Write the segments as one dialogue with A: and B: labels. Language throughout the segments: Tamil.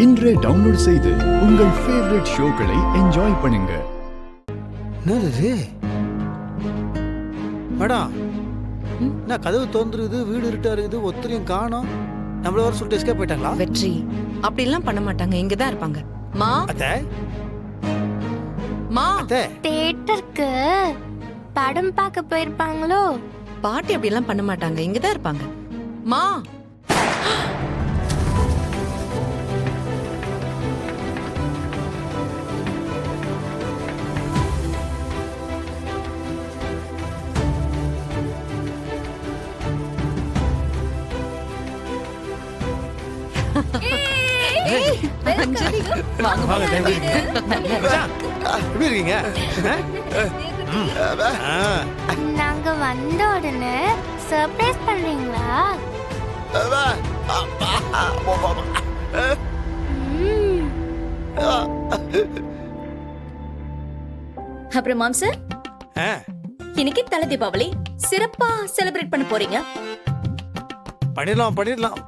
A: இன்றே டவுன்லோட் செய்து உங்கள் ஃபேவரட் ஷோக்களை என்ஜாய் பண்ணுங்க.
B: என்னது மேடம், என்ன கதவு தோந்துருக்குது, வீடு இருட்டா இருக்குது, ஒத்தரையும் காணோம். நம்மள வர சொல்லிட்டு எஸ்கேப் போயிட்டாங்களா?
C: வெற்றி அப்படிலாம் பண்ண மாட்டாங்க, இங்க தான் இருப்பாங்க. மா
B: அத்தை,
C: மா
B: அத்தை,
D: தியேட்டருக்கு படம் பார்க்க போயிருப்பாங்களோ?
C: பாட்டி அப்படிலாம் பண்ண மாட்டாங்க, இங்க தான் இருப்பாங்க. மா அஞ்சலி, வாங்க
B: வாங்க, thank you. மச்சான், எப்படி இருக்கீங்க?
D: நாங்க வந்த உடனே சர்ப்ரைஸ் பண்றீங்களா?
E: அப்புறம் மாம் சார்,
B: ஆ,
E: இன்னைக்கு தலை தீபாவளி சிறப்பா செலிப்ரேட் பண்ண போறீங்க.
B: பண்ணிடலாம் பண்ணிடலாம்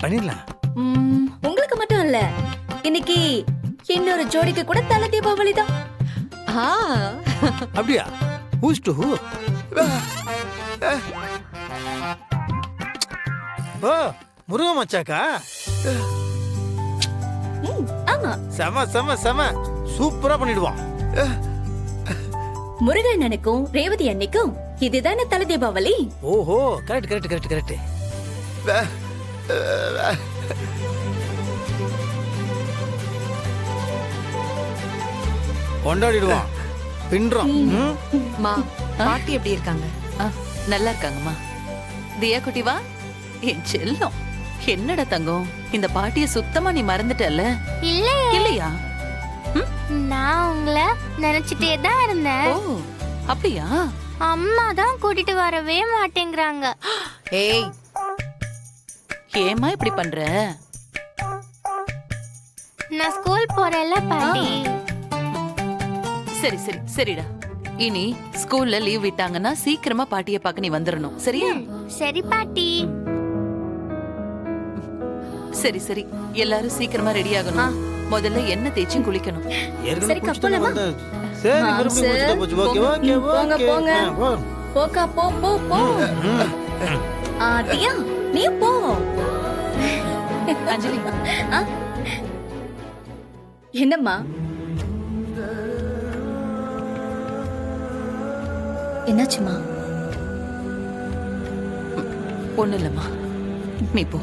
B: பண்ணிடலாம்.
E: உங்களுக்கு மட்டும் இல்ல, இன்னைக்கு இன்னொரு ஜோடிக்கு கூட தலை தீபாவளி தான்.
C: ஆ,
B: அப்படியா? Who's to who? ஓ, முருக மச்சாக்கா.
E: ஆமா,
B: செம செம செம சூப்பரா பண்ணிடுவான்.
E: முருகன் அன்னைக்கும் ரேவதி அன்னைக்கும் இதுதானே தலை தீபாவளி.
B: ஓஹோ, கரெக்ட் கரெக்ட் கரெக்ட் கரெக்ட். கொண்டாடிடுவான், பின்றோம்.
C: மா பாட்டி எப்படி இருக்காங்க?
F: நல்லா இருக்காங்கம்மா. தியா குட்டிவா, என் செல்லம். என்னடா தங்கம், இந்த பாட்டிய சுத்தமா நீ மறந்துட்டல்ல?
D: இல்லையே,
F: இல்லையா?
D: நான் உங்களை நினைச்சிட்டே தான் இருந்தேன்.
F: ஓ, அப்படியா?
D: அம்மா தான் கூட்டிட்டு வரவே மாட்டேங்கிறாங்க.
C: ஏய்,
F: ஏம்மா இப்படி பண்ற?
D: நான் ஸ்கூல் போறேன்ல பாட்டி.
F: சரி சரி சரிடா. இனி ஸ்கூல்ல லீவ் விட்டாங்கன்னா சீக்கிரமா பாட்டிய பார்க்க நீ வந்துடணும், சரியா?
D: சரி பாட்டி.
F: சரி சரி, எல்லாரும் சீக்கிரமா ரெடி ஆகணும். முதல்ல எண்ணெய் தேய்ச்சி குளிக்கணும்.
B: ஏற்கனவே
E: சரி,
B: குளிச்சுட்டு
E: கப்பலமா?
B: வந்தேன். சரி, மறுபடியும் குளிச்சுட்டு போச்சு. ஓகே ஓகே
E: போங்க,
B: ஓகே.
E: போங்க.
B: போ.
E: போக்கா, போ போ போ. தியா, நீ போ.
F: அஞ்சலி,
E: என்னம்மா? என்னாச்சுமா?
F: ஒண்ணு இல்லம்மா, நீ போ.